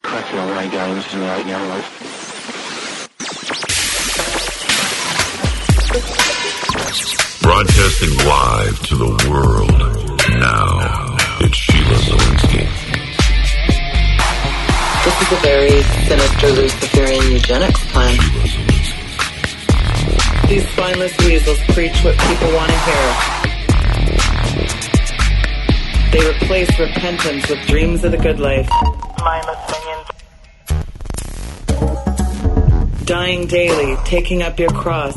cracking away games right now, like. Broadcasting live to the world. Now, it's Sheila Zielinski. This is a very sinister Luciferian eugenics plan. These spineless weasels preach what people want to hear. They replace repentance with dreams of the good life. Mindless minions. Dying daily, taking up your cross,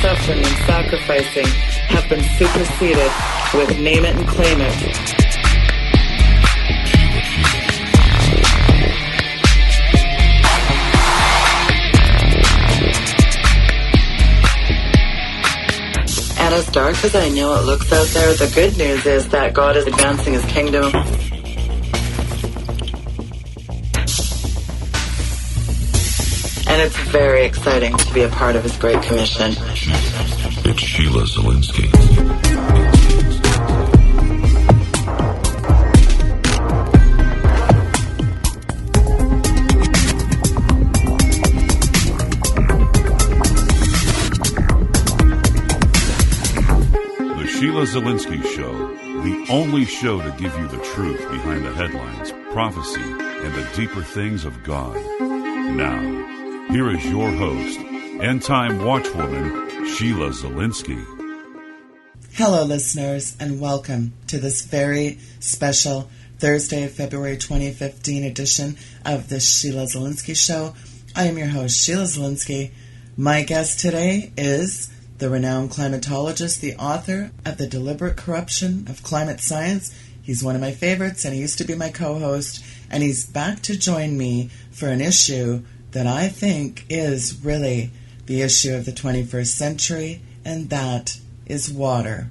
suffering and sacrificing have been superseded with name it and claim it. And as dark as I know it looks out there, the good news is that God is advancing his kingdom. And it's very exciting to be a part of his great commission. It's Sheila Zielinski. The Sheila Zielinski Show, the only show to give you the truth behind the headlines, prophecy, and the deeper things of God. Now, here is your host, end-time watchwoman, Sheila Zielinski. Hello, listeners, and welcome to this very special Thursday, February 2015 edition of the Sheila Zielinski Show. I am your host, Sheila Zielinski. My guest today is the renowned climatologist, the author of The Deliberate Corruption of Climate Science. He's one of my favorites, and he used to be my co-host, and he's back to join me for an issue that I think is really the issue of the 21st century, and that is water.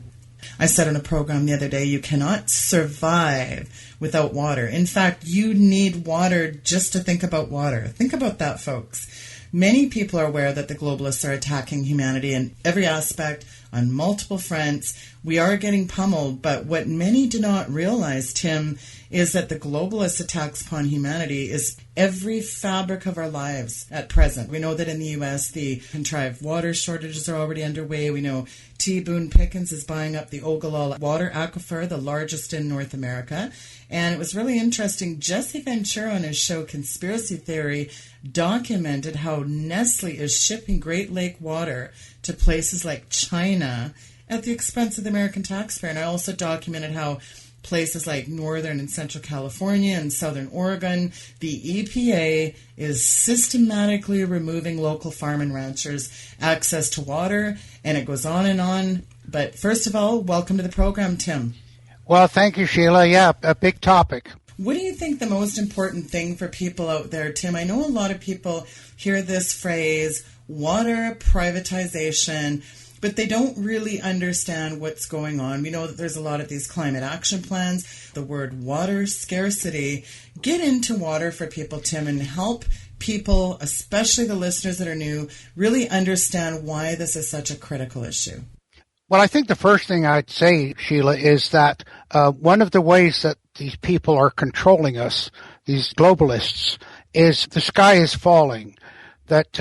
I said on a program the other day, you cannot survive without water. In fact, you need water just to think about water. Think about that, folks. Many people are aware that the globalists are attacking humanity in every aspect, on multiple fronts. We are getting pummeled, but what many do not realize, Tim, is that the globalist attacks upon humanity is every fabric of our lives at present. We know that in the U.S., the contrived water shortages are already underway. We know T. Boone Pickens is buying up the Ogallala water aquifer, the largest in North America. And it was really interesting. Jesse Ventura on his show Conspiracy Theory documented how Nestle is shipping Great Lake water to places like China at the expense of the American taxpayer. And I also documented how places like Northern and Central California and Southern Oregon, the EPA is systematically removing local farm and ranchers' access to water, and it goes on and on. But first of all, welcome to the program, Tim. Well, thank you, Sheila. Yeah, a big topic. What do you think the most important thing for people out there, Tim? I know a lot of people hear this phrase, water privatization, but they don't really understand what's going on. We know that there's a lot of these climate action plans, the word water scarcity. Get into water for people, Tim, and help people, especially the listeners that are new, really understand why this is such a critical issue. Well, I think the first thing I'd say, Sheila, is that one of the ways that these people are controlling us, these globalists, is the sky is falling. That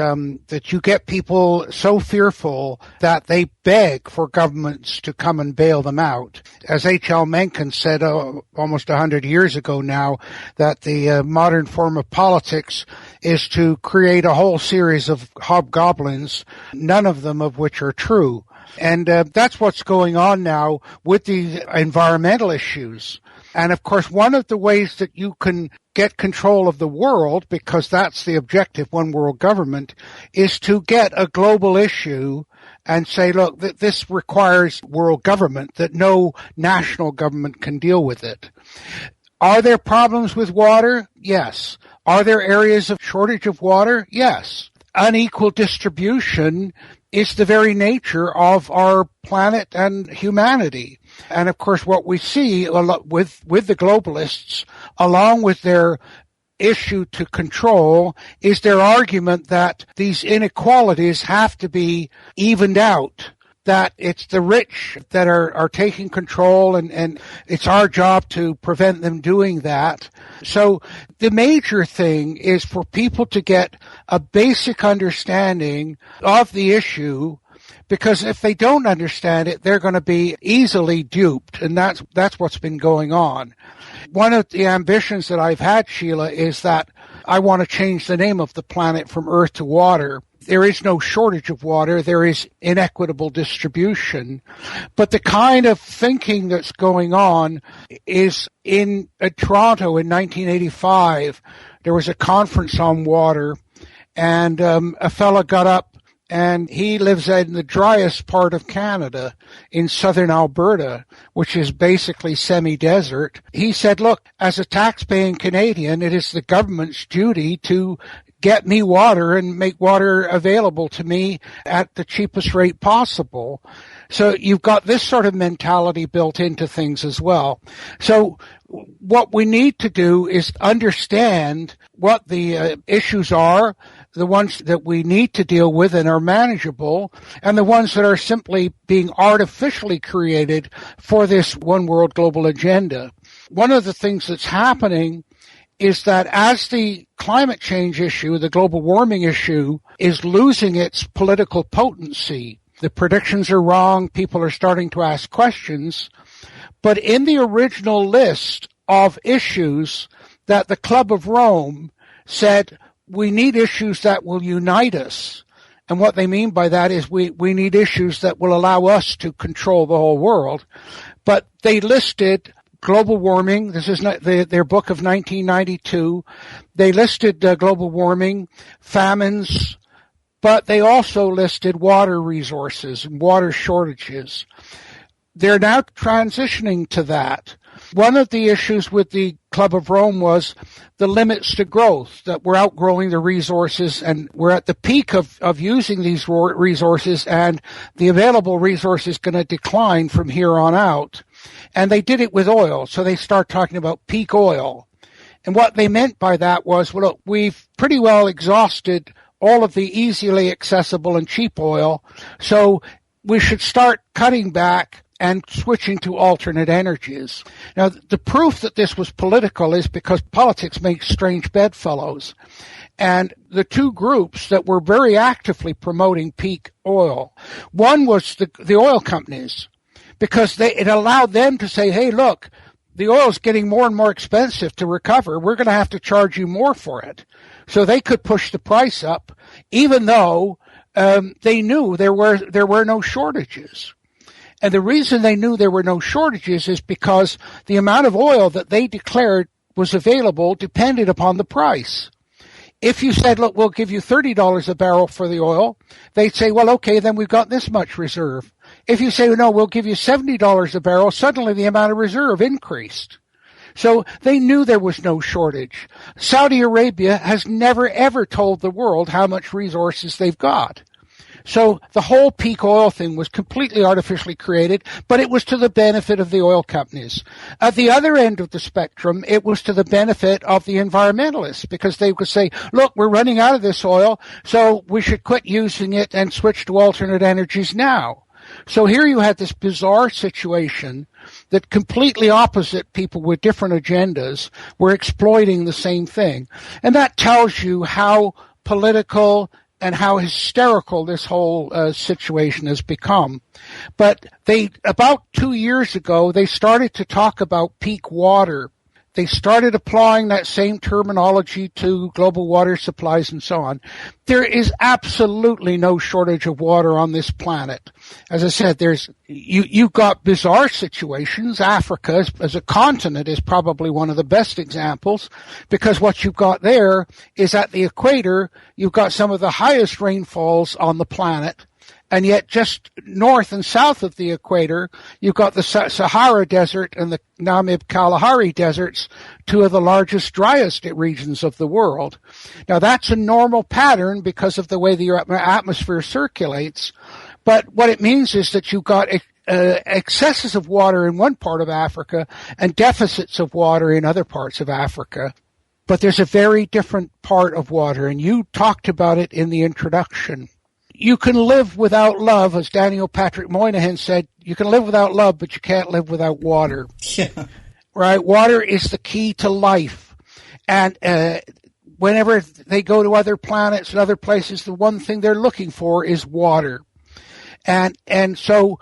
you get people so fearful that they beg for governments to come and bail them out. As H.L. Mencken said almost 100 years ago now, that the modern form of politics is to create a whole series of hobgoblins, none of them of which are true. And that's what's going on now with the environmental issues. And of course, one of the ways that you can get control of the world, because that's the objective, one world government, is to get a global issue and say, look, this requires world government, that no national government can deal with it. Are there problems with water? Yes. Are there areas of shortage of water? Yes. Unequal distribution is the very nature of our planet and humanity. And of course, what we see with the globalists, along with their issue to control, is their argument that these inequalities have to be evened out that it's the rich that are taking control, and it's our job to prevent them doing that. So the major thing is for people to get a basic understanding of the issue, because if they don't understand it, they're going to be easily duped, and that's what's been going on. One of the ambitions that I've had, Sheila, is that I want to change the name of the planet from Earth to water. There is no shortage of water. There is inequitable distribution. But the kind of thinking that's going on is in Toronto in 1985, there was a conference on water, and a fella got up, and he lives in the driest part of Canada, in southern Alberta, which is basically semi-desert. He said, look, as a tax-paying Canadian, it is the government's duty to get me water and make water available to me at the cheapest rate possible. So you've got this sort of mentality built into things as well. So what we need to do is understand what the issues are, the ones that we need to deal with and are manageable, and the ones that are simply being artificially created for this one world global agenda. One of the things that's happening is that as the climate change issue, the global warming issue, is losing its political potency, the predictions are wrong, people are starting to ask questions, but in the original list of issues that the Club of Rome said, we need issues that will unite us. And what they mean by that is we need issues that will allow us to control the whole world. But they listed global warming. This is not their book of 1992. They listed global warming, famines, but they also listed water resources and water shortages. They're now transitioning to that. One of the issues with the Club of Rome was the limits to growth, that we're outgrowing the resources and we're at the peak of using these resources, and the available resource is going to decline from here on out. And they did it with oil, so they start talking about peak oil. And what they meant by that was, well, look, we've pretty well exhausted all of the easily accessible and cheap oil, so we should start cutting back and switching to alternate energies. Now, the proof that this was political is because politics makes strange bedfellows. And the two groups that were very actively promoting peak oil, one was the oil companies, because it allowed them to say, hey, look, the oil is getting more and more expensive to recover. We're going to have to charge you more for it. So they could push the price up, even though they knew there were no shortages. And the reason they knew there were no shortages is because the amount of oil that they declared was available depended upon the price. If you said, look, we'll give you $30 a barrel for the oil, they'd say, well, okay, then we've got this much reserve. If you say, no, we'll give you $70 a barrel, suddenly the amount of reserve increased. So they knew there was no shortage. Saudi Arabia has never, ever told the world how much resources they've got. So the whole peak oil thing was completely artificially created, but it was to the benefit of the oil companies. At the other end of the spectrum, it was to the benefit of the environmentalists, because they could say, look, we're running out of this oil, so we should quit using it and switch to alternate energies now. So here you had this bizarre situation that completely opposite people with different agendas were exploiting the same thing. And that tells you how political and how hysterical this whole situation has become. But about 2 years ago, they started to talk about peak water. They started applying that same terminology to global water supplies and so on. There is absolutely no shortage of water on this planet. As I said, you've got bizarre situations. Africa as a continent is probably one of the best examples, because what you've got there is at the equator, you've got some of the highest rainfalls on the planet. And yet just north and south of the equator, you've got the Sahara Desert and the Namib-Kalahari deserts, two of the largest, driest regions of the world. Now, that's a normal pattern because of the way the atmosphere circulates. But what it means is that you've got excesses of water in one part of Africa and deficits of water in other parts of Africa. But there's a very different part of water, and you talked about it in the introduction. you can live without love, as Daniel Patrick Moynihan said, you can live without love, but you can't live without water. Yeah. Right? Water is the key to life. And whenever they go to other planets and other places, the one thing they're looking for is water. And so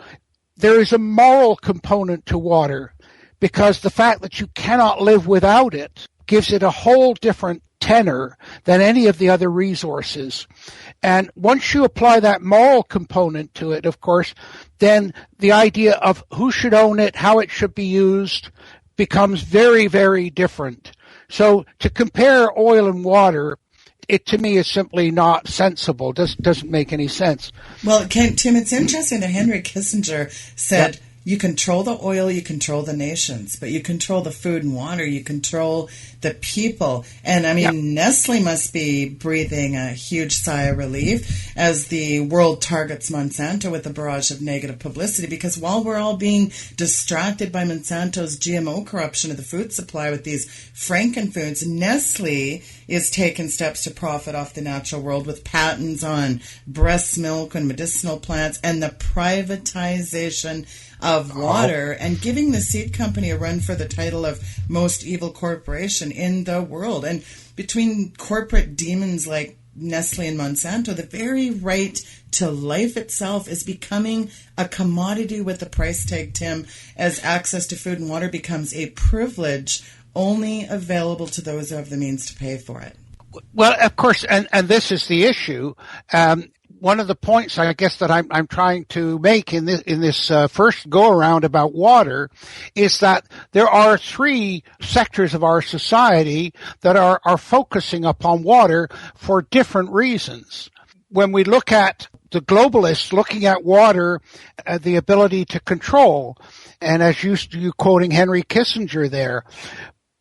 there is a moral component to water, because the fact that you cannot live without it gives it a whole different tenor than any of the other resources. And once you apply that moral component to it, of course, then the idea of who should own it, how it should be used, becomes very, very different. So to compare oil and water, it to me is simply not sensible. Doesn't make any sense. Well, Tim, it's interesting that Henry Kissinger said, you control the oil, you control the nations, but you control the food and water, you control the people. And I mean, Nestle must be breathing a huge sigh of relief as the world targets Monsanto with a barrage of negative publicity, because while we're all being distracted by Monsanto's GMO corruption of the food supply with these frankenfoods, Nestle is taking steps to profit off the natural world with patents on breast milk and medicinal plants and the privatization of water, and giving the seed company a run for the title of most evil corporation in the world. And between corporate demons like Nestle and Monsanto, the very right to life itself is becoming a commodity with a price tag, Tim, as access to food and water becomes a privilege only available to those who have the means to pay for it. Well, of course, and this is the issue. One of the points, I guess, that I'm trying to make in this first go around about water is that there are three sectors of our society that are focusing upon water for different reasons. When we look at the globalists looking at water, the ability to control, and as you quoting Henry Kissinger there.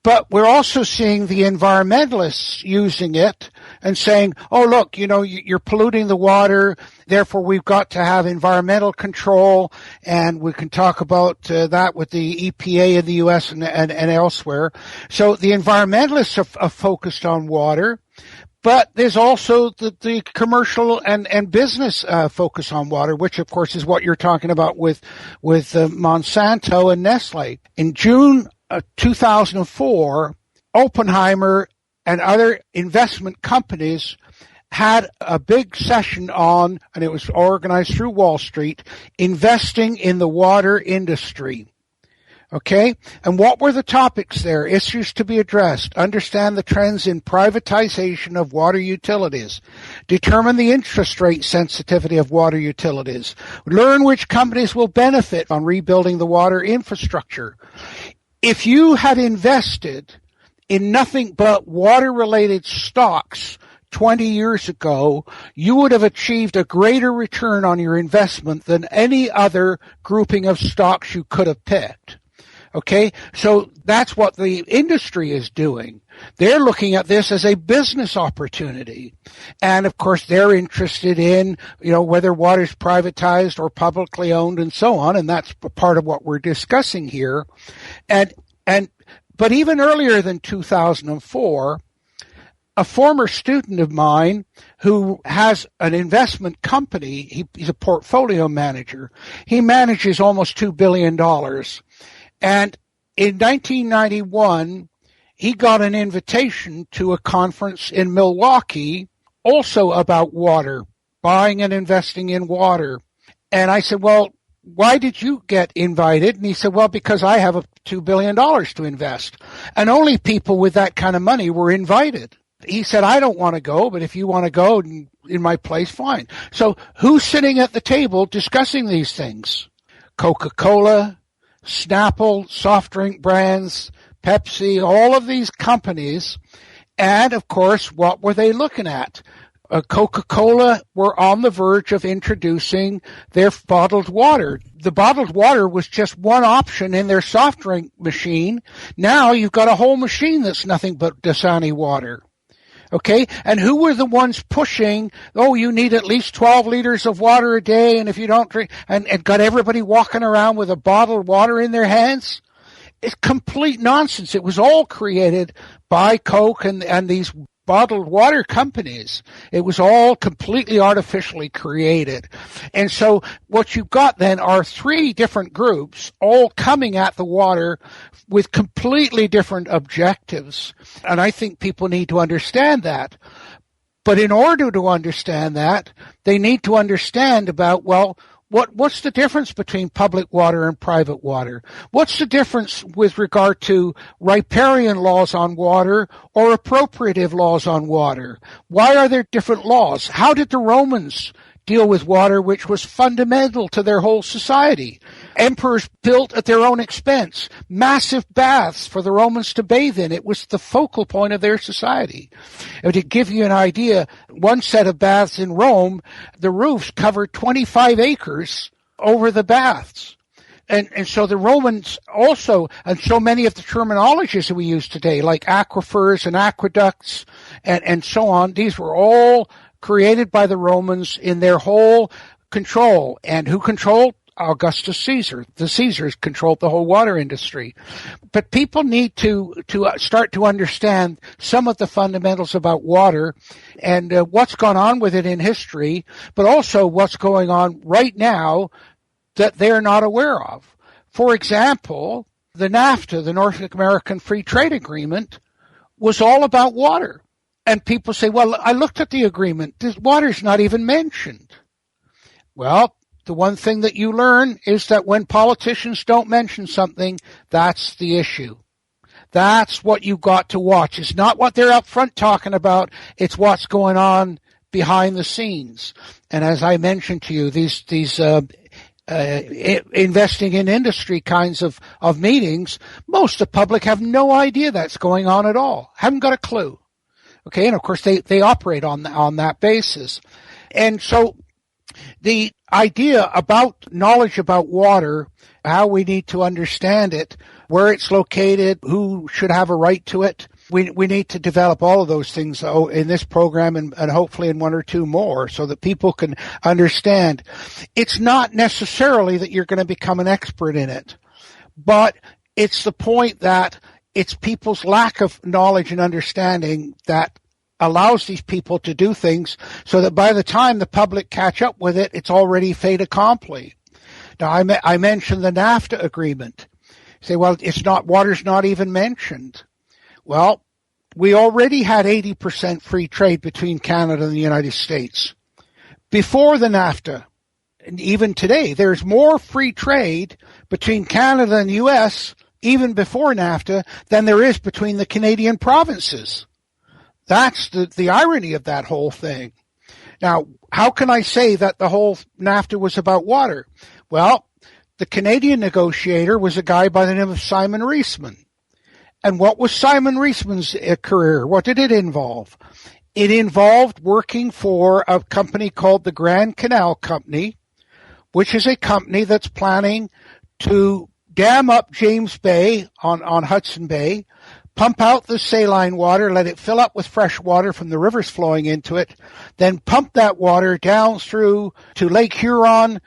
But we're also seeing the environmentalists using it and saying, oh, look, you're polluting the water, therefore we've got to have environmental control, and we can talk about that with the EPA in the U.S. and elsewhere. So the environmentalists are focused on water, but there's also the commercial and business focus on water, which, of course, is what you're talking about with Monsanto and Nestle. In June 2004, Oppenheimer and other investment companies had a big session on, and it was organized through Wall Street, investing in the water industry. Okay? And what were the topics there? Issues to be addressed. Understand the trends in privatization of water utilities. Determine the interest rate sensitivity of water utilities. Learn which companies will benefit on rebuilding the water infrastructure. If you had invested in nothing but water-related stocks 20 years ago, you would have achieved a greater return on your investment than any other grouping of stocks you could have picked. Okay, so that's what the industry is doing. They're looking at this as a business opportunity. And of course, they're interested in, whether water is privatized or publicly owned and so on. And that's part of what we're discussing here. But even earlier than 2004, a former student of mine who has an investment company, he's a portfolio manager. He manages almost $2 billion. And in 1991, he got an invitation to a conference in Milwaukee, also about water, buying and investing in water. And I said, well, why did you get invited? And he said, well, because I have $2 billion to invest. And only people with that kind of money were invited. He said, I don't want to go, but if you want to go in my place, fine. So who's sitting at the table discussing these things? Coca-Cola, Snapple, soft drink brands, Pepsi, all of these companies. And, of course, what were they looking at? Coca-Cola were on the verge of introducing their bottled water. The bottled water was just one option in their soft drink machine. Now you've got a whole machine that's nothing but Dasani water. Okay, and who were the ones pushing, you need at least 12 liters of water a day, and if you don't drink, and got everybody walking around with a bottled water in their hands? It's complete nonsense. It was all created by Coke and these bottled water companies. It was all completely artificially created. And so what you've got then are three different groups all coming at the water with completely different objectives. And I think people need to understand that. But in order to understand that, they need to understand about, well, what's the difference between public water and private water? What's the difference with regard to riparian laws on water or appropriative laws on water? Why are there different laws? How did the Romans deal with water, which was fundamental to their whole society? Emperors built at their own expense massive baths for the Romans to bathe in. It was the focal point of their society. And to give you an idea, one set of baths in Rome, the roofs covered 25 acres over the baths. And so the Romans also, and so many of the terminologies that we use today, like aquifers and aqueducts and so on, these were all created by the Romans in their whole control. And who controlled? Augustus Caesar. The Caesars controlled the whole water industry. But people need to start to understand some of the fundamentals about water and what's gone on with it in history, but also what's going on right now that they're not aware of. For example, the NAFTA, the North American Free Trade Agreement, was all about water. And people say, well, I looked at the agreement. Water's not even mentioned. Well, the one thing that you learn is that when politicians don't mention something, that's the issue. That's what you've got to watch. It's not what they're up front talking about. It's what's going on behind the scenes. And as I mentioned to you, these investing in industry kinds of meetings, most of the public have no idea that's going on at all. Haven't got a clue. Okay. And of course they operate on that basis. And so the idea about knowledge about water, how we need to understand it, where it's located, who should have a right to it. We need to develop all of those things in this program and hopefully in one or two more so that people can understand. It's not necessarily that you're going to become an expert in it, but it's the point that it's people's lack of knowledge and understanding that allows these people to do things so that by the time the public catch up with it, it's already fait accompli. Now, I mentioned the NAFTA agreement. You say, well, water's not even mentioned. Well, we already had 80% free trade between Canada and the United States. Before the NAFTA, and even today, there's more free trade between Canada and the U.S., even before NAFTA, than there is between the Canadian provinces. That's the irony of that whole thing. Now, how can I say that the whole NAFTA was about water? Well, the Canadian negotiator was a guy by the name of Simon Reisman. And what was Simon Reisman's career? What did it involve? It involved working for a company called the Grand Canal Company, which is a company that's planning to dam up James Bay on Hudson Bay, pump out the saline water, let it fill up with fresh water from the rivers flowing into it, then pump that water down through to Lake Huron,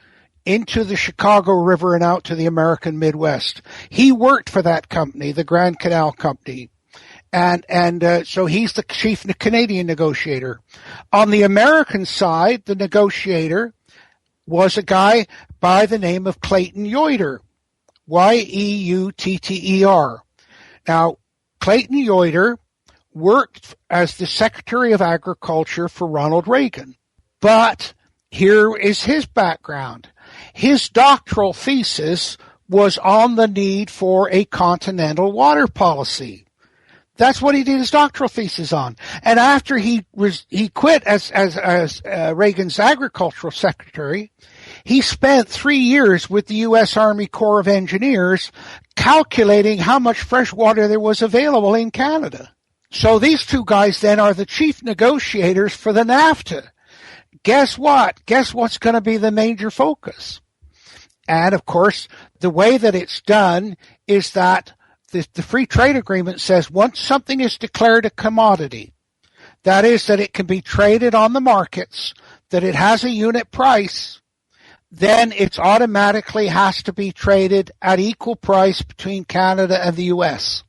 into the Chicago River and out to the American Midwest. He worked for that company, the Grand Canal Company. And so he's the chief Canadian negotiator. On the American side, the negotiator was a guy by the name of Clayton Yoder, Yeutter. Now, Clayton Yoder worked as the Secretary of Agriculture for Ronald Reagan. But here is his background. His doctoral thesis was on the need for a continental water policy. That's what he did his doctoral thesis on. And after he quit as Reagan's agricultural secretary, he spent 3 years with the U.S. Army Corps of Engineers calculating how much fresh water there was available in Canada. So these two guys then are the chief negotiators for the NAFTA. Guess what? Guess what's going to be the major focus? And of course, the way that it's done is that the free trade agreement says once something is declared a commodity, that is that it can be traded on the markets, that it has a unit price, then it automatically has to be traded at equal price between Canada and the U.S.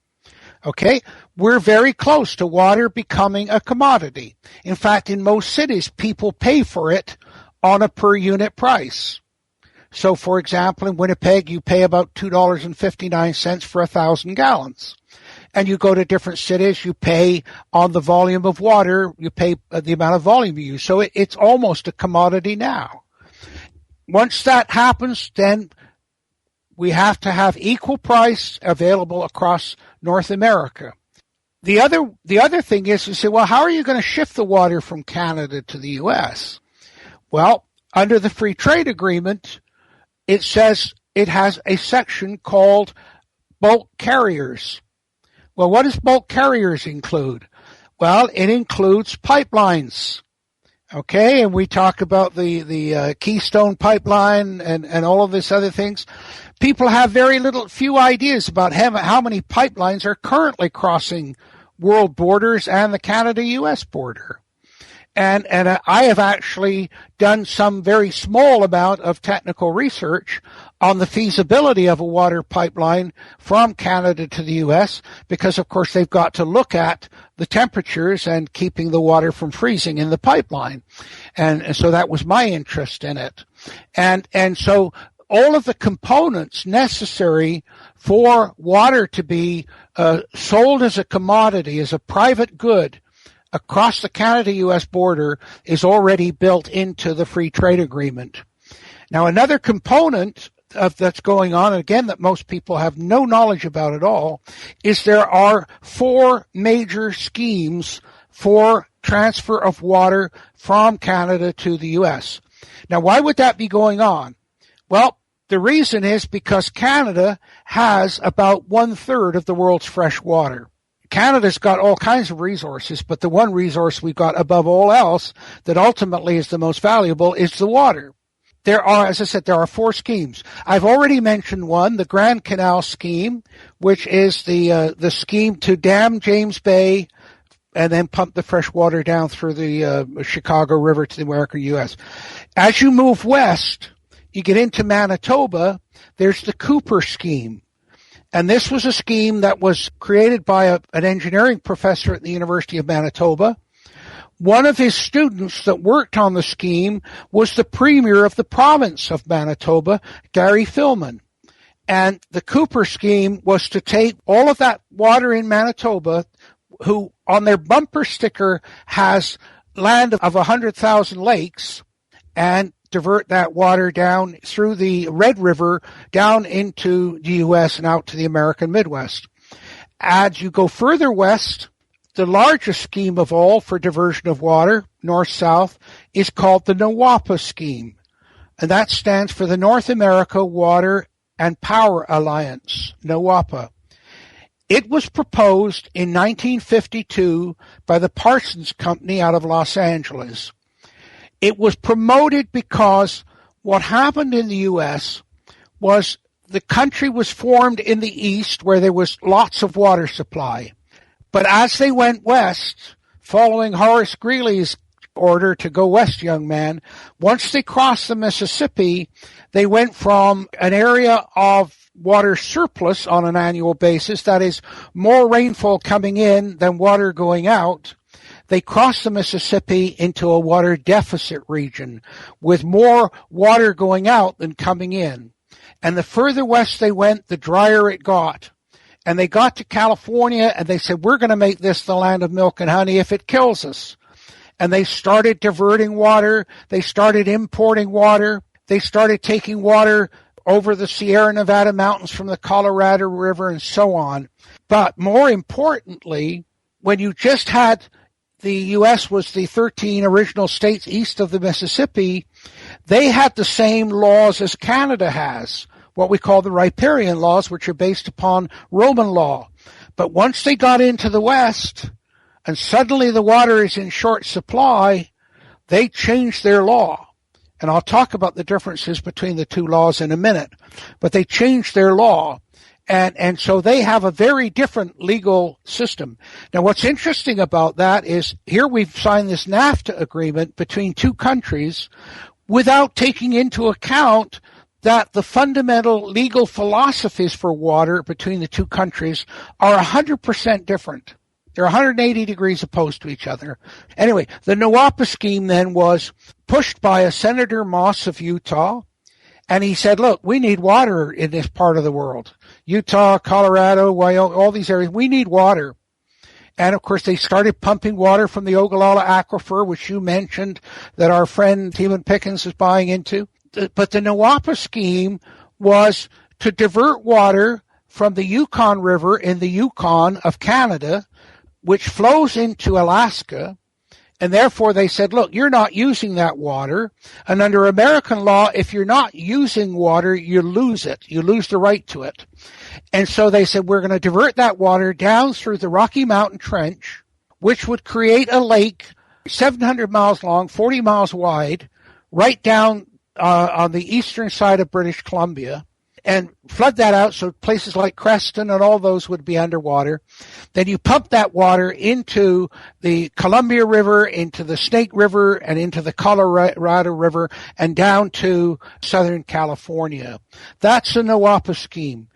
Okay? we're very close to water becoming a commodity. In fact, in most cities, people pay for it on a per unit price. So, for example, in Winnipeg, you pay about $2.59 for 1,000 gallons. And you go to different cities, you pay on the volume of water, you pay the amount of volume you use. So it's almost a commodity now. Once that happens, then we have to have equal price available across North America. The other thing is to say, well, how are you going to shift the water from Canada to the U.S.? Well, under the free trade agreement, it says it has a section called bulk carriers. Well, what does bulk carriers include? Well, it includes pipelines. Okay, and we talk about the Keystone pipeline and all of this other things. People have few ideas about how many pipelines are currently crossing world borders and the Canada-U.S. border. And I have actually done some very small amount of technical research on the feasibility of a water pipeline from Canada to the U.S. because, of course, they've got to look at the temperatures and keeping the water from freezing in the pipeline. And so that was my interest in it. And so all of the components necessary for water to be sold as a commodity, as a private good, across the Canada-U.S. border is already built into the free trade agreement. Now, another component that's going on, again, that most people have no knowledge about at all, is there are 4 major schemes for transfer of water from Canada to the U.S. Now, why would that be going on? Well, the reason is because Canada has about 1/3 of the world's fresh water. Canada's got all kinds of resources, but the one resource we've got above all else that ultimately is the most valuable is the water. There are, as I said, there are 4 schemes. I've already mentioned one, the Grand Canal scheme, which is the scheme to dam James Bay and then pump the fresh water down through the Chicago River to the American U.S. As you move west, you get into Manitoba, there's the Cooper scheme. And this was a scheme that was created by an engineering professor at the University of Manitoba. One of his students that worked on the scheme was the premier of the province of Manitoba, Gary Filmon. And the Cooper scheme was to take all of that water in Manitoba, who on their bumper sticker has land of 100,000 lakes, and divert that water down through the Red River down into the U.S. and out to the American Midwest. As you go further west, the largest scheme of all for diversion of water, north-south, is called the NWAPA scheme. And that stands for the North America Water and Power Alliance, NWAPA. It was proposed in 1952 by the Parsons Company out of Los Angeles. It was promoted because what happened in the U.S. was the country was formed in the east where there was lots of water supply. But as they went west, following Horace Greeley's order to go west, young man, once they crossed the Mississippi, they went from an area of water surplus on an annual basis, that is, more rainfall coming in than water going out. They crossed the Mississippi into a water deficit region with more water going out than coming in. And the further west they went, the drier it got. And they got to California and they said, we're going to make this the land of milk and honey if it kills us. And they started diverting water. They started importing water. They started taking water over the Sierra Nevada mountains from the Colorado River and so on. But more importantly, when you just had the U.S. was the 13 original states east of the Mississippi, they had the same laws as Canada has, what we call the riparian laws, which are based upon Roman law. But once they got into the West, and suddenly the water is in short supply, they changed their law. And I'll talk about the differences between the two laws in a minute. But they changed their law. And so they have a very different legal system. Now, what's interesting about that is here we've signed this NAFTA agreement between two countries without taking into account that the fundamental legal philosophies for water between the two countries are 100% different. They're 180 degrees opposed to each other. Anyway, the NWAPA scheme then was pushed by a Senator Moss of Utah, and he said, look, we need water in this part of the world. Utah, Colorado, Wyoming, all these areas, we need water. And, of course, they started pumping water from the Ogallala Aquifer, which you mentioned that our friend T-Boone Pickens is buying into. But the NWAPA scheme was to divert water from the Yukon River in the Yukon of Canada, which flows into Alaska. And therefore they said, look, you're not using that water. And under American law, if you're not using water, you lose it. You lose the right to it. And so they said, we're going to divert that water down through the Rocky Mountain Trench, which would create a lake 700 miles long, 40 miles wide, right down on the eastern side of British Columbia, and flood that out so places like Creston and all those would be underwater. Then you pump that water into the Columbia River, into the Snake River, and into the Colorado River, and down to Southern California. That's the NWAPA scheme.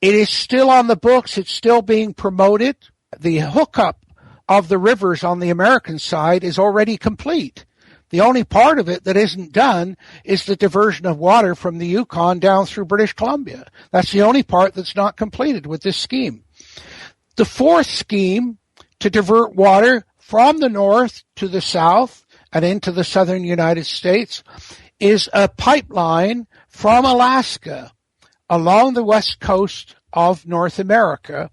It is still on the books. It's still being promoted. The hookup of the rivers on the American side is already complete. The only part of it that isn't done is the diversion of water from the Yukon down through British Columbia. That's the only part that's not completed with this scheme. The fourth scheme, to divert water from the north to the south and into the southern United States, is a pipeline from Alaska along the west coast of North America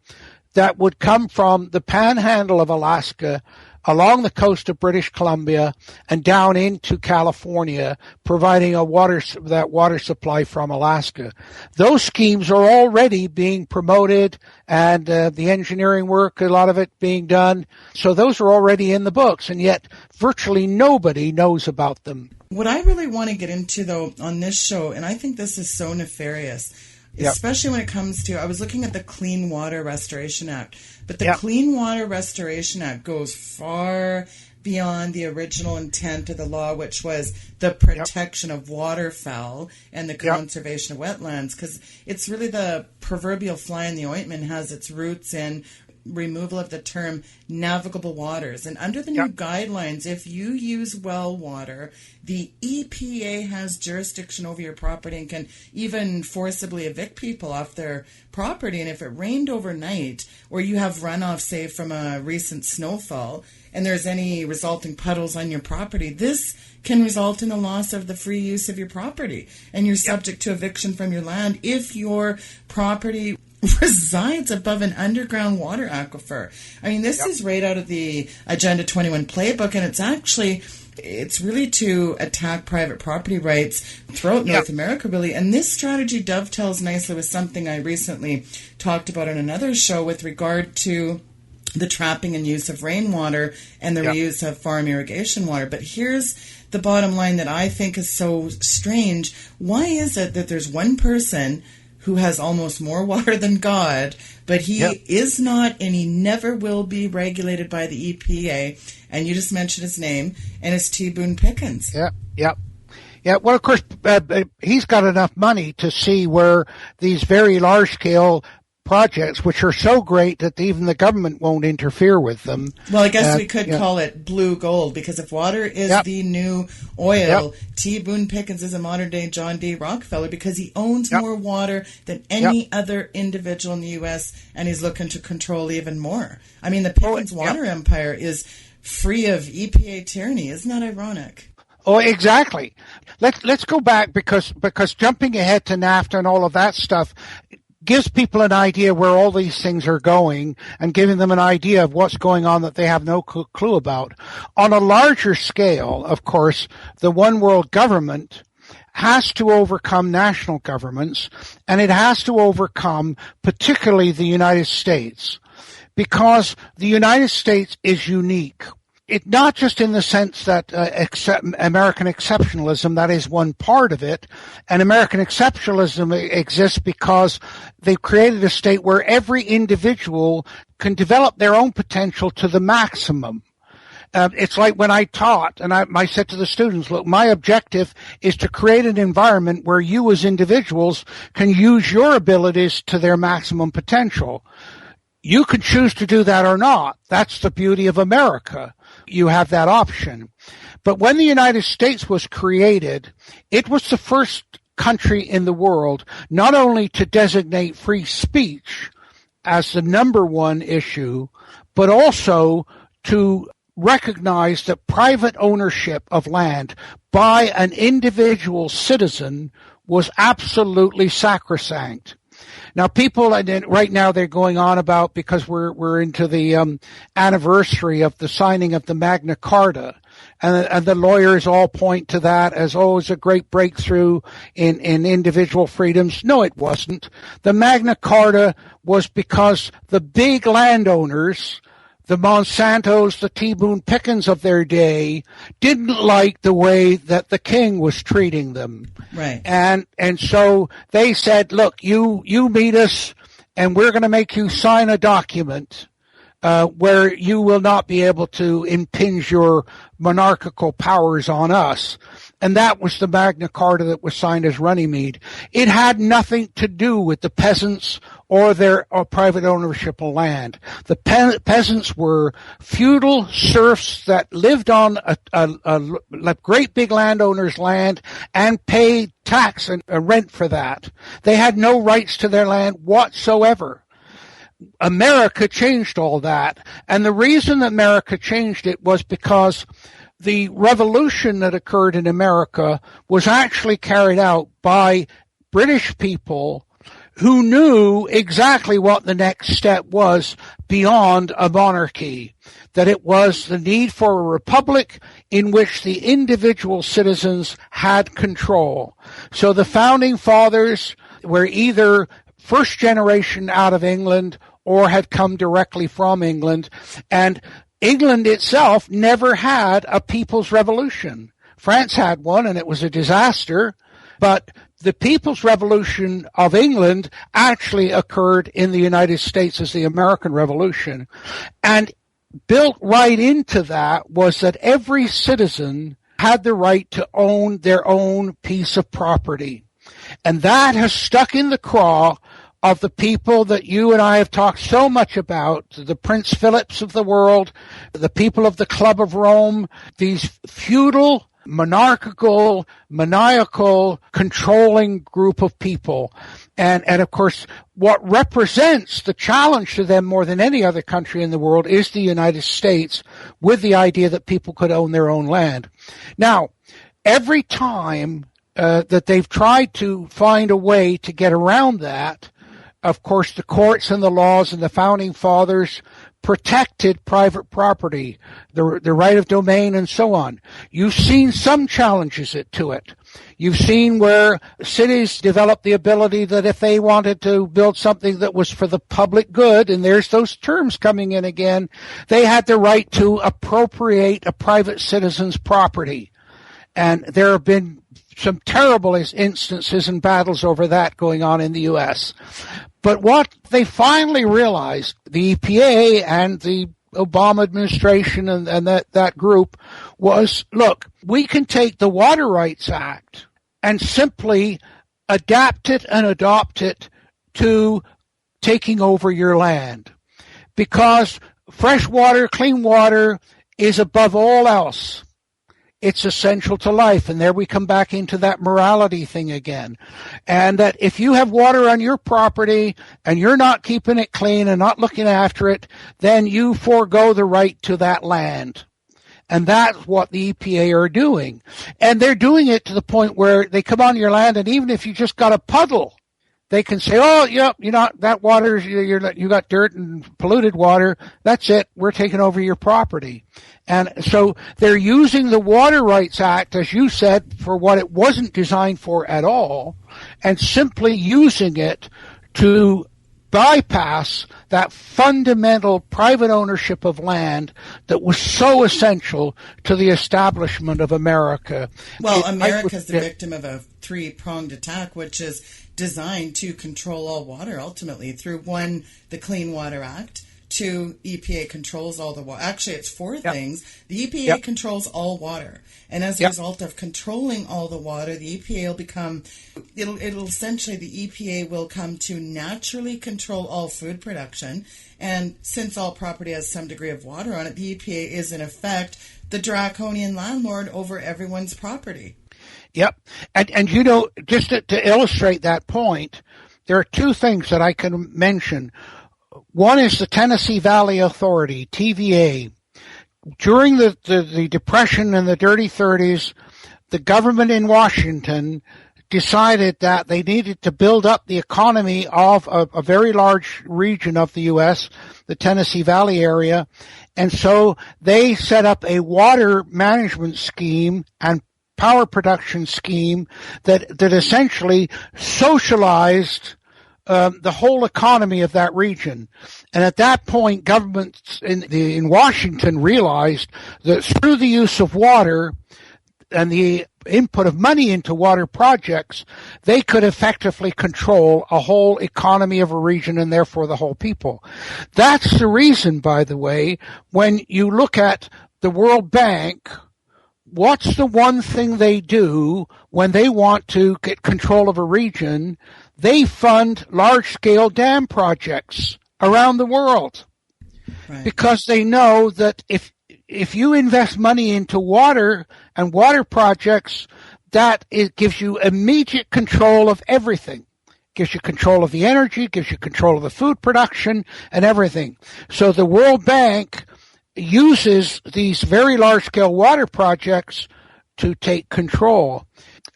that would come from the panhandle of Alaska along the coast of British Columbia and down into California, providing that water supply from Alaska. Those schemes are already being promoted, and the engineering work, a lot of it being done. So those are already in the books, and yet virtually nobody knows about them. What I really want to get into, though, on this show, and I think this is so nefarious, especially when it comes to, I was looking at the Clean Water Restoration Act, but the Clean Water Restoration Act goes far beyond the original intent of the law, which was the protection of waterfowl and the conservation of wetlands, because it's really the proverbial fly in the ointment, has its roots in removal of the term navigable waters. And under the new guidelines, if you use well water, the EPA has jurisdiction over your property and can even forcibly evict people off their property. And if it rained overnight, or you have runoff, say, from a recent snowfall, and there's any resulting puddles on your property, this can result in the loss of the free use of your property. And you're subject to eviction from your land if your property resides above an underground water aquifer. I mean, this is right out of the Agenda 21 playbook, and it's really to attack private property rights throughout North America, really. And this strategy dovetails nicely with something I recently talked about on another show with regard to the trapping and use of rainwater and the reuse of farm irrigation water. But here's the bottom line that I think is so strange. Why is it that there's one person who has almost more water than God, but he is not, and he never will be regulated by the EPA, and you just mentioned his name, and it's T-Boone Pickens. Yeah, well, of course, he's got enough money to see where these very large-scale projects, which are so great that even the government won't interfere with them. Well, I guess we could call it blue gold, because if water is the new oil, T-Boone Pickens is a modern-day John D. Rockefeller, because he owns more water than any other individual in the U.S., and he's looking to control even more. I mean, the Pickens water empire is free of EPA tyranny. Isn't that ironic? Oh, exactly. Let's go back, because jumping ahead to NAFTA and all of that stuff gives people an idea where all these things are going, and giving them an idea of what's going on that they have no clue about. On a larger scale, of course, the one world government has to overcome national governments, and it has to overcome particularly the United States, because the United States is unique. It not just in the sense that American exceptionalism, that is one part of it, and American exceptionalism exists because they've created a state where every individual can develop their own potential to the maximum. It's like when I taught, and I said to the students, look, my objective is to create an environment where you as individuals can use your abilities to their maximum potential. you can choose to do that or not. That's the beauty of America. You have that option. But when the United States was created, it was the first country in the world not only to designate free speech as the number one issue, but also to recognize that private ownership of land by an individual citizen was absolutely sacrosanct. Now, people right now they're going on about, because we're into the anniversary of the signing of the Magna Carta, and the lawyers all point to that as, oh, it's a great breakthrough in individual freedoms. No, it wasn't. The Magna Carta was because the big landowners, the Monsantos, the T. Boone Pickens of their day, didn't like the way that the king was treating them. Right. And so they said, look, you meet us, and we're going to make you sign a document where you will not be able to impinge your monarchical powers on us. And that was the Magna Carta that was signed as Runnymede. It had nothing to do with the peasants or their private ownership of land. The peasants were feudal serfs that lived on a great big landowner's land and paid tax and rent for that. They had no rights to their land whatsoever. America changed all that. And the reason America changed it was because the revolution that occurred in America was actually carried out by British people who knew exactly what the next step was beyond a monarchy, that it was the need for a republic in which the individual citizens had control. So the founding fathers were either first generation out of England or had come directly from England, and England itself never had a people's revolution. France had one, and it was a disaster, but the People's Revolution of England actually occurred in the United States as the American Revolution. And built right into that was that every citizen had the right to own their own piece of property. And that has stuck in the craw of the people that you and I have talked so much about, the Prince Philips of the world, the people of the Club of Rome, these feudal, monarchical, maniacal, controlling group of people. And of course, what represents the challenge to them more than any other country in the world is the United States, with the idea that people could own their own land. Now, every time that they've tried to find a way to get around that, of course, the courts and the laws and the founding fathers protected private property, the right of domain, and so on. You've seen some challenges to it. You've seen where cities developed the ability that if they wanted to build something that was for the public good, and there's those terms coming in again, they had the right to appropriate a private citizen's property. And there have been some terrible instances and battles over that going on in the U.S. But what they finally realized, the EPA and the Obama administration and that group, was, look, we can take the Water Rights Act and simply adapt it and adopt it to taking over your land. Because fresh water, clean water is above all else. It's essential to life. And there we come back into that morality thing again. And that if you have water on your property and you're not keeping it clean and not looking after it, then you forego the right to that land. And that's what the EPA are doing. And they're doing it to the point where they come on your land, and even if you just got a puddle, they can say, oh, yep, that water, you got dirt and polluted water. That's it. We're taking over your property. And so they're using the Water Rights Act, as you said, for what it wasn't designed for at all, and simply using it to bypass that fundamental private ownership of land that was so essential to the establishment of America. Well, America's the victim of a three-pronged attack, which is designed to control all water ultimately through, one, the Clean Water Act, Two, EPA controls all the water. Actually, it's four things. The EPA controls all water. And as a result of controlling all the water, the EPA will become, it'll essentially, the EPA will come to naturally control all food production. And since all property has some degree of water on it, the EPA is in effect the draconian landlord over everyone's property. Yep. And you know, just to illustrate that point, there are two things that I can mention. One is the Tennessee Valley Authority, TVA. During the Depression and the Dirty 30s, the government in Washington decided that they needed to build up the economy of a very large region of the U.S., the Tennessee Valley area. And so they set up a water management scheme and power production scheme that essentially socialized the whole economy of that region. And at that point, governments in Washington realized that through the use of water and the input of money into water projects, they could effectively control a whole economy of a region and therefore the whole people. That's the reason, by the way, when you look at the World Bank, what's the one thing they do when they want to get control of a region? They fund large-scale dam projects around the world. Right. Because they know that if you invest money into water and water projects, that it gives you immediate control of everything. Gives you control of the energy, gives you control of the food production and everything. So the World Bank uses these very large-scale water projects to take control.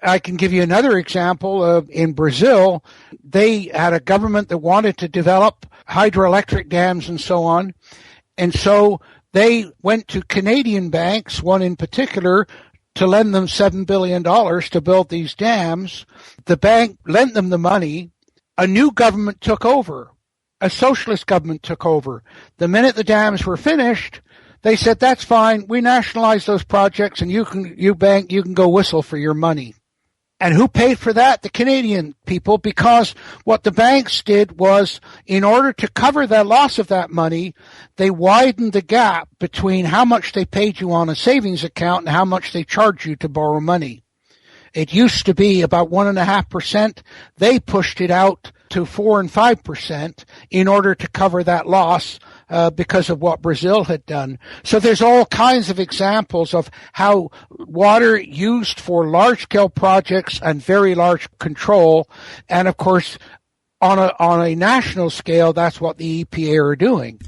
I can give you another example. In Brazil, they had a government that wanted to develop hydroelectric dams and so on. And so they went to Canadian banks, one in particular, to lend them $7 billion to build these dams. The bank lent them the money. A new government took over. A socialist government took over. The minute the dams were finished, they said, that's fine. We nationalized those projects and you can go whistle for your money. And who paid for that? The Canadian people, because what the banks did was, in order to cover the loss of that money, they widened the gap between how much they paid you on a savings account and how much they charged you to borrow money. It used to be about 1.5%. They pushed it out to 4 and 5% in order to cover that loss because of what Brazil had done. So there's all kinds of examples of how water used for large-scale projects and very large control. And, of course, on a national scale, that's what the EPA are doing.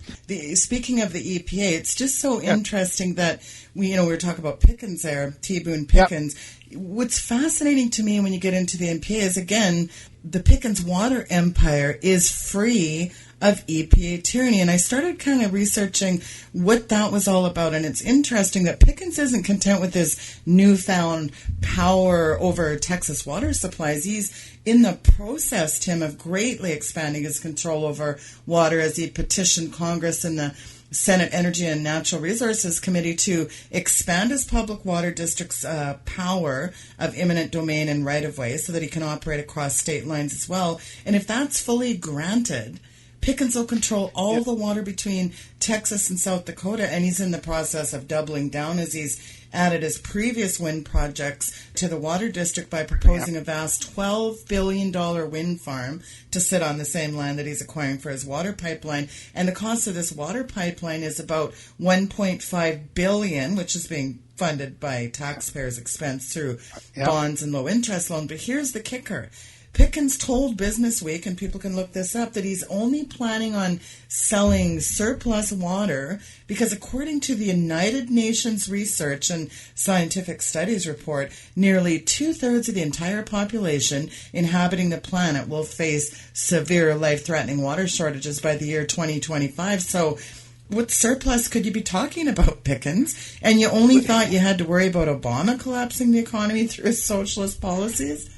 Speaking of the EPA, it's just so interesting that we were talking about Pickens there, T. Boone Pickens. What's fascinating to me when you get into the EPA is, again, the Pickens water empire is free of EPA tyranny. And I started kind of researching what that was all about. And it's interesting that Pickens isn't content with his newfound power over Texas water supplies. He's in the process, Tim, of greatly expanding his control over water as he petitioned Congress and the Senate Energy and Natural Resources Committee to expand his public water district's power of eminent domain and right-of-way so that he can operate across state lines as well. And if that's fully granted, Pickens will control all the water between Texas and South Dakota, and he's in the process of doubling down as he's added his previous wind projects to the water district by proposing a vast $12 billion wind farm to sit on the same land that he's acquiring for his water pipeline. And the cost of this water pipeline is about $1.5 billion, which is being funded by taxpayers' expense through bonds and low-interest loans. But here's the kicker. Pickens told Business Week, and people can look this up, that he's only planning on selling surplus water because, according to the United Nations Research and Scientific Studies report, nearly 2/3 of the entire population inhabiting the planet will face severe life-threatening water shortages by the year 2025. So what surplus could you be talking about, Pickens? And you only thought you had to worry about Obama collapsing the economy through his socialist policies?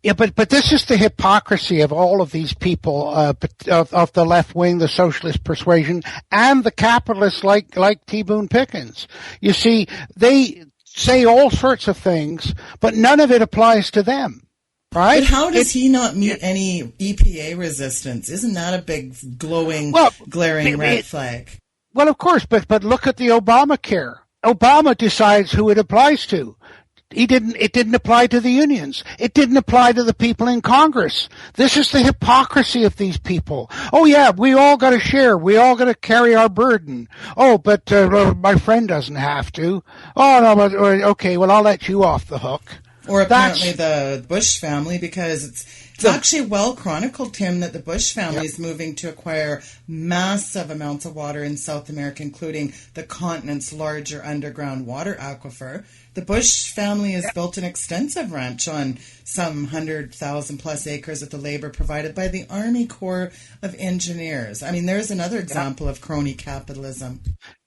Yeah, but this is the hypocrisy of all of these people of the left wing, the socialist persuasion, and the capitalists like T. Boone Pickens. You see, they say all sorts of things, but none of it applies to them. right? But how does he not meet any EPA resistance? Isn't that a big, glowing, glaring red flag? Well, of course, but look at the Obamacare. Obama decides who it applies to. It didn't apply to the unions. It didn't apply to the people in Congress. This is the hypocrisy of these people. Oh yeah, we all got to share. We all got to carry our burden. Oh, but my friend doesn't have to. Oh no, but okay, well I'll let you off the hook. Or apparently the Bush family, because it's actually well chronicled, Tim, that the Bush family is moving to acquire massive amounts of water in South America, including the continent's larger underground water aquifer. The Bush family has built an extensive ranch on some 100,000 plus acres with the labor provided by the Army Corps of Engineers. I mean, there's another example of crony capitalism.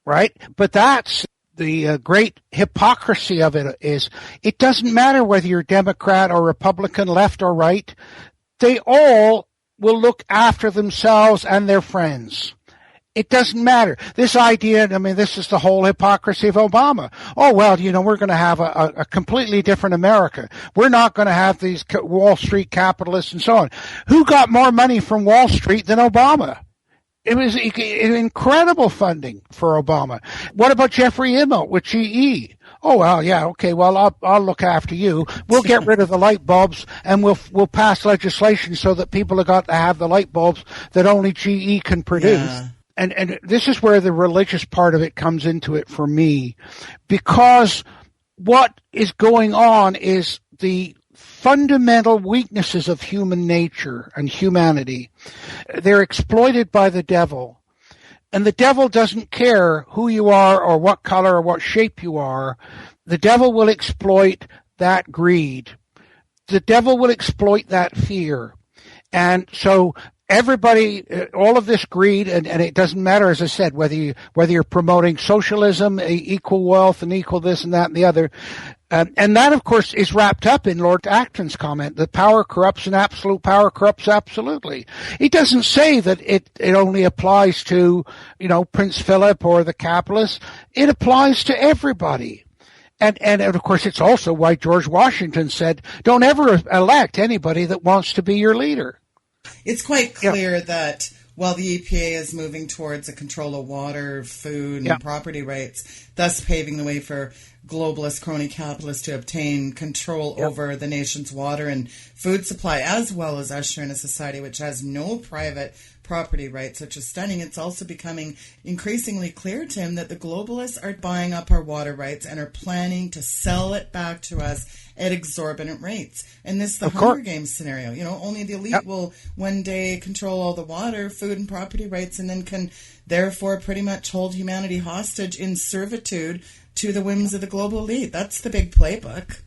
Right, but that's the great hypocrisy of it is it doesn't matter whether you're Democrat or Republican, left or right. They all will look after themselves and their friends. It doesn't matter. This idea, I mean, this is the whole hypocrisy of Obama. Oh, well, we're going to have a completely different America. We're not going to have these Wall Street capitalists and so on. Who got more money from Wall Street than Obama? It was incredible funding for Obama. What about Jeffrey Immelt with GE? Oh, well, yeah, okay, well, I'll look after you. We'll get rid of the light bulbs and we'll pass legislation so that people have got to have the light bulbs that only GE can produce. Yeah. And this is where the religious part of it comes into it for me, because what is going on is the fundamental weaknesses of human nature and humanity. They're exploited by the devil. And the devil doesn't care who you are or what color or what shape you are. The devil will exploit that greed. The devil will exploit that fear. And so everybody, all of this greed, and it doesn't matter, as I said, whether you're promoting socialism, equal wealth, and equal this and that and the other. And that, of course, is wrapped up in Lord Acton's comment that power corrupts and absolute power corrupts absolutely. It doesn't say that it only applies to, Prince Philip or the capitalists. It applies to everybody. And of course, it's also why George Washington said, don't ever elect anybody that wants to be your leader. It's quite clear that while the EPA is moving towards a control of water, food, and property rights, thus paving the way for globalist crony capitalists to obtain control over the nation's water and food supply, as well as usher in a society which has no private property rights, which is stunning. It's also becoming increasingly clear, Tim, that the globalists are buying up our water rights and are planning to sell it back to us at exorbitant rates. And this is the Hunger Games scenario. Only the elite will one day control all the water, food, and property rights, and then can therefore pretty much hold humanity hostage in servitude to the whims of the global elite. That's the big playbook.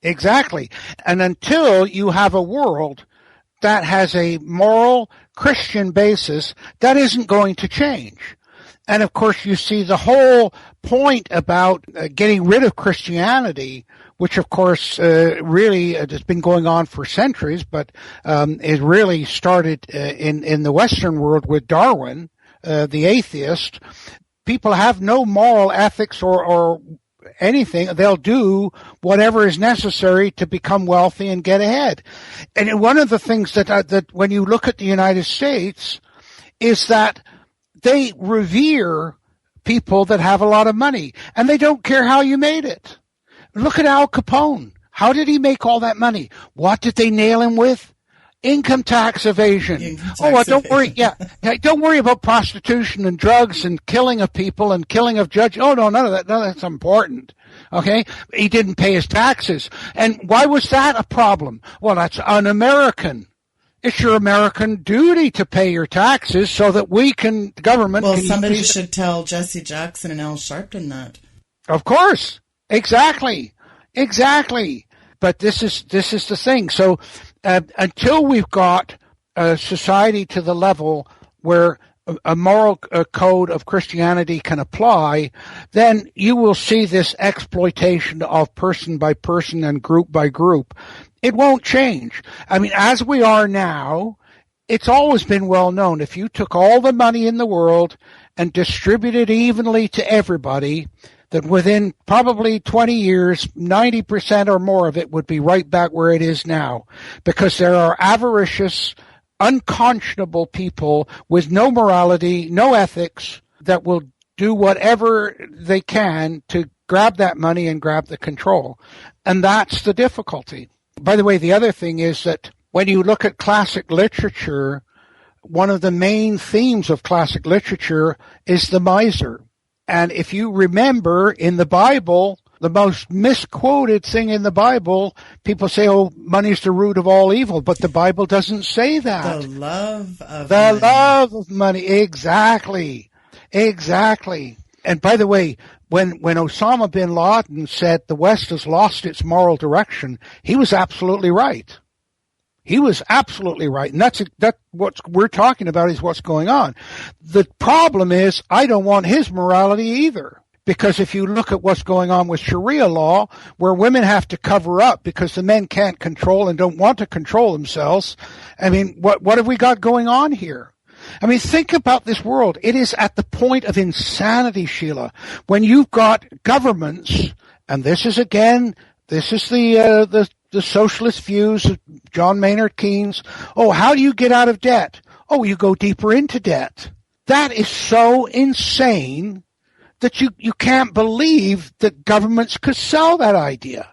Exactly. And until you have a world that has a moral Christian basis, that isn't going to change. And of course, you see the whole point about getting rid of Christianity, which of course really has been going on for centuries, but it really started in the Western world with Darwin, the atheist. People have no moral ethics or anything. They'll do whatever is necessary to become wealthy and get ahead. And one of the things that when you look at the United States is that they revere people that have a lot of money, and they don't care how you made it. Look at Al Capone. How did he make all that money? What did they nail him with? Income tax evasion. Don't worry. Yeah. Don't worry about prostitution and drugs and killing of people and killing of judges. Oh, no, none of that. None of that's important. Okay. He didn't pay his taxes. And why was that a problem? Well, that's un-American. It's your American duty to pay your taxes so that the government. Well, somebody should tell Jesse Jackson and Al Sharpton that. Of course. Exactly. But this is the thing. So, until we've got a society to the level where a moral code of Christianity can apply, then you will see this exploitation of person by person and group by group. It won't change. I mean, as we are now, it's always been well known. If you took all the money in the world and distributed evenly to everybody, that within probably 20 years, 90% or more of it would be right back where it is now, because there are avaricious, unconscionable people with no morality, no ethics, that will do whatever they can to grab that money and grab the control. And that's the difficulty. By the way, the other thing is that when you look at classic literature, one of the main themes of classic literature is the miser. And if you remember in the Bible, the most misquoted thing in the Bible, people say, oh, money's the root of all evil, but the Bible doesn't say that. The love of money. The love of money, exactly. Exactly. And by the way, when Osama bin Laden said the West has lost its moral direction, he was absolutely right. He was absolutely right. And that's what we're talking about is what's going on. The problem is I don't want his morality either. Because if you look at what's going on with Sharia law, where women have to cover up because the men can't control and don't want to control themselves, I mean, what have we got going on here? I mean, think about this world. It is at the point of insanity, Sheila, when you've got governments, and this is the socialist views of John Maynard Keynes. Oh, how do you get out of debt? Oh, you go deeper into debt. That is so insane that you can't believe that governments could sell that idea.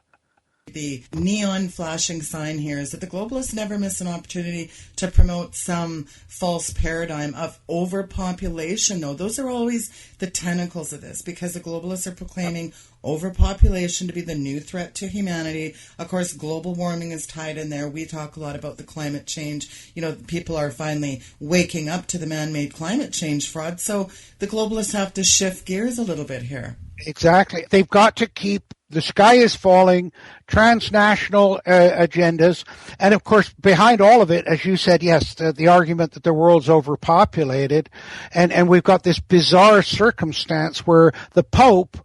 The neon flashing sign here is that the globalists never miss an opportunity to promote some false paradigm of overpopulation, though. Those are always the tentacles of this, because the globalists are proclaiming overpopulation to be the new threat to humanity. Of course, global warming is tied in there. We talk a lot about the climate change. You know, people are finally waking up to the man-made climate change fraud. So the globalists have to shift gears a little bit here. Exactly. They've got to keep the sky is falling, transnational agendas, and of course behind all of it, as you said, yes, the argument that the world's overpopulated, and we've got this bizarre circumstance where the Pope,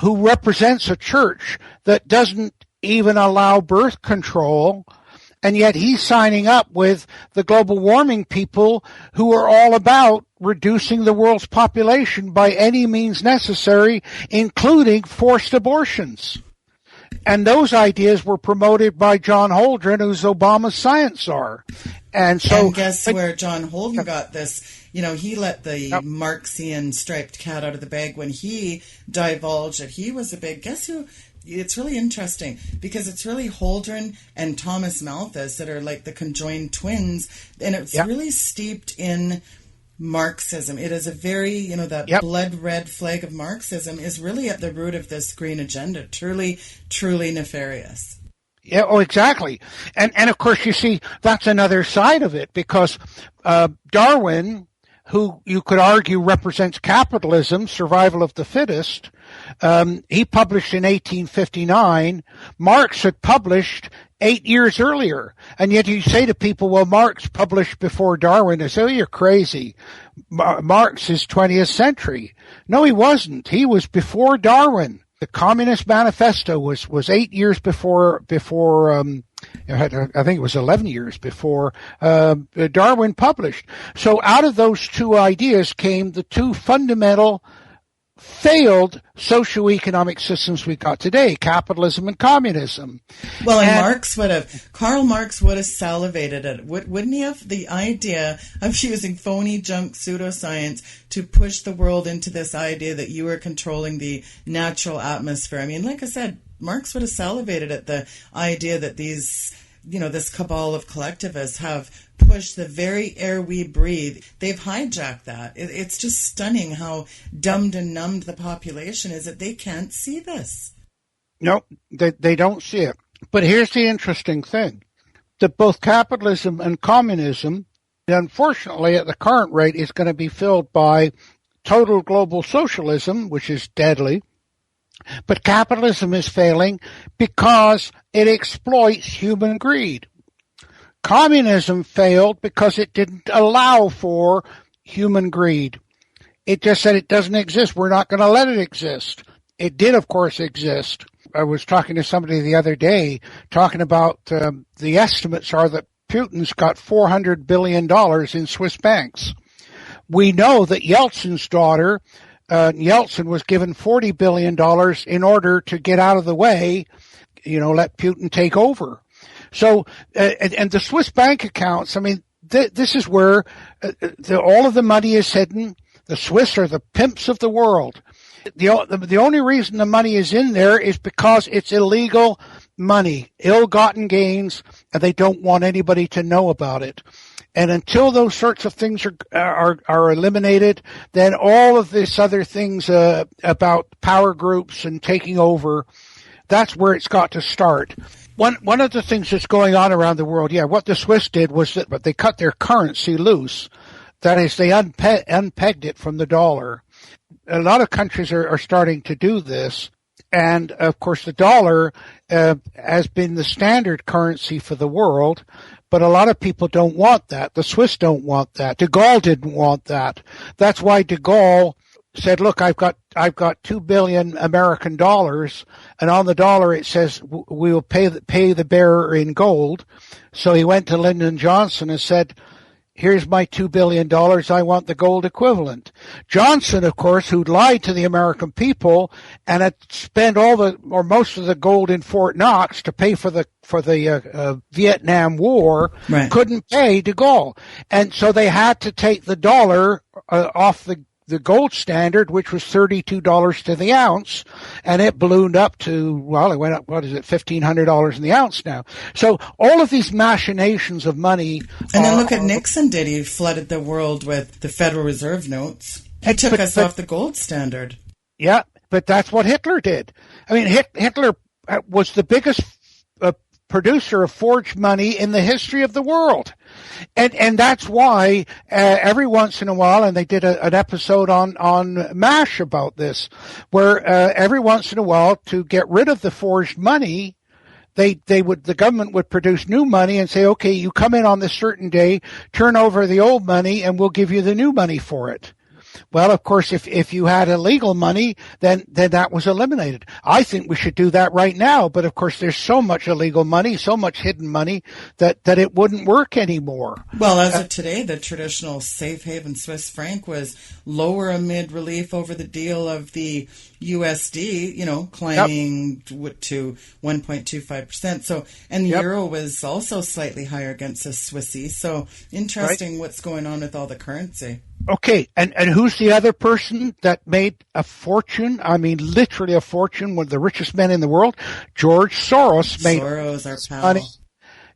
who represents a church that doesn't even allow birth control, and yet he's signing up with the global warming people who are all about reducing the world's population by any means necessary, including forced abortions. And those ideas were promoted by John Holdren, who's Obama's science czar. And guess where John Holdren got this? You know, he let the Marxian striped cat out of the bag when he divulged that he was a big, guess who? It's really interesting because it's really Holdren and Thomas Malthus that are like the conjoined twins, and it's really steeped in Marxism. It is a very, that blood red flag of Marxism is really at the root of this green agenda. Truly, truly nefarious. Yeah, oh, exactly. And of course, you see, that's another side of it, because Darwin, who you could argue represents capitalism, survival of the fittest, he published in 1859. Marx had published 8 years earlier. And yet you say to people, well, Marx published before Darwin. They say, oh, you're crazy. Marx is 20th century. No, he wasn't. He was before Darwin. The Communist Manifesto was 8 years before I think it was 11 years before Darwin published. So out of those two ideas came the two fundamental failed socioeconomic systems we got today, capitalism and communism. Well, Karl Marx would have salivated at it, wouldn't he have? The idea of using phony junk pseudoscience to push the world into this idea that you are controlling the natural atmosphere. I mean, like I said, Marx would have salivated at the idea that these, this cabal of collectivists have pushed the very air we breathe. They've hijacked that. It's just stunning how dumbed and numbed the population is that they can't see this. No, they don't see it. But here's the interesting thing, that both capitalism and communism, unfortunately at the current rate, is going to be filled by total global socialism, which is deadly. But capitalism is failing because it exploits human greed. Communism failed because it didn't allow for human greed. It just said it doesn't exist. We're not going to let it exist. It did, of course, exist. I was talking to somebody the other day talking about the estimates are that Putin's got $400 billion in Swiss banks. We know that Yeltsin's daughter Yeltsin was given $40 billion in order to get out of the way, let Putin take over. So, and the Swiss bank accounts, I mean, this is where all of the money is hidden. The Swiss are the pimps of the world. The only reason the money is in there is because it's illegal money, ill-gotten gains, and they don't want anybody to know about it. And until those sorts of things are eliminated, then all of these other things about power groups and taking over, that's where it's got to start. One of the things that's going on around the world, what the Swiss did was that they cut their currency loose. That is, they unpegged it from the dollar. A lot of countries are starting to do this. And, of course, the dollar has been the standard currency for the world, but a lot of people don't want that. The Swiss don't want that. De Gaulle didn't want that. That's why de Gaulle said, look, I've got $2 billion American dollars, and on the dollar it says we will pay the bearer in gold. So he went to Lyndon Johnson and said, here's my $2 billion. I want the gold equivalent. Johnson, of course, who'd lied to the American people and had spent most of the gold in Fort Knox to pay for the Vietnam War, right, couldn't pay de Gaulle. And so they had to take the dollar off the gold standard, which was $32 to the ounce, and it ballooned up to, it went up, $1,500 in the ounce now. So all of these machinations of money. And then look at Nixon did. He flooded the world with the Federal Reserve notes. He took us off the gold standard. Yeah, but that's what Hitler did. I mean, Hitler was the biggest producer of forged money in the history of the world. And that's why every once in a while, and they did an episode on MASH about this, where every once in a while, to get rid of the forged money, the government would produce new money and say, okay, you come in on this certain day, turn over the old money, and we'll give you the new money for it. Well, of course, if you had illegal money, then that was eliminated. I think we should do that right now. But of course, there's so much illegal money, so much hidden money that it wouldn't work anymore. Well, as of today, the traditional safe haven Swiss franc was lower amid relief over the deal of the USD, climbing to 1.25%. So, and the euro was also slightly higher against the Swissy. So interesting what's going on with all the currency. Okay, and who's the other person that made a fortune? I mean, literally a fortune, one of the richest men in the world? George Soros made Soros, our pal. money.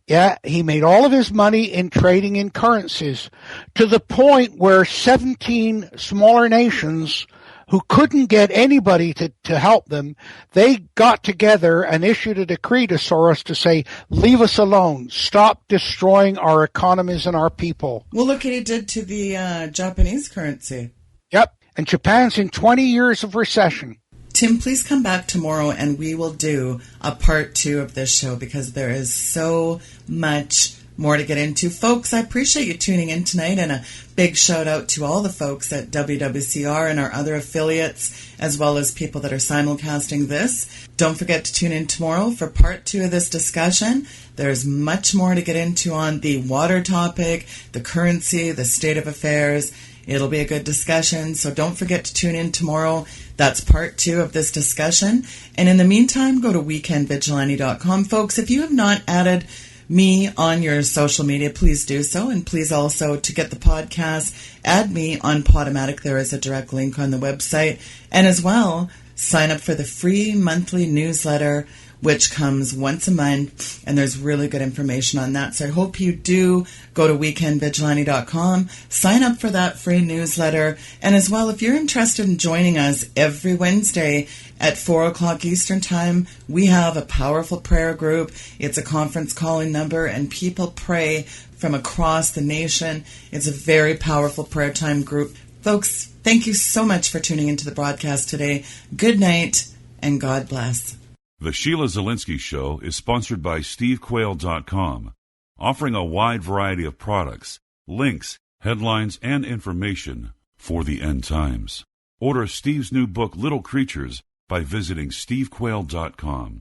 Yeah, he made all of his money in trading in currencies, to the point where 17 smaller nations who couldn't get anybody to help them, they got together and issued a decree to Soros to say, leave us alone. Stop destroying our economies and our people. Well, look what he did to the Japanese currency. Yep. And Japan's in 20 years of recession. Tim, please come back tomorrow and we will do a part 2 of this show because there is so much more to get into. Folks, I appreciate you tuning in tonight, and a big shout out to all the folks at WWCR and our other affiliates, as well as people that are simulcasting this. Don't forget to tune in tomorrow for part 2 of this discussion. There's much more to get into on the water topic, the currency, the state of affairs. It'll be a good discussion, so don't forget to tune in tomorrow. That's part 2 of this discussion. And in the meantime, go to weekendvigilante.com. Folks, if you have not added me on your social media, please do so. And please also, to get the podcast, add me on Podomatic. There is a direct link on the website. And as well, sign up for the free monthly newsletter, which comes once a month, and there's really good information on that. So I hope you do go to weekendvigilante.com, sign up for that free newsletter, and as well, if you're interested in joining us every Wednesday at 4 o'clock Eastern Time, we have a powerful prayer group. It's a conference calling number, and people pray from across the nation. It's a very powerful prayer time group. Folks, thank you so much for tuning into the broadcast today. Good night, and God bless. The Sheila Zelinsky Show is sponsored by SteveQuayle.com, offering a wide variety of products, links, headlines, and information for the end times. Order Steve's new book, Little Creatures, by visiting SteveQuayle.com.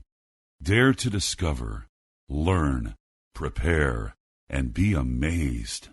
Dare to discover, learn, prepare, and be amazed.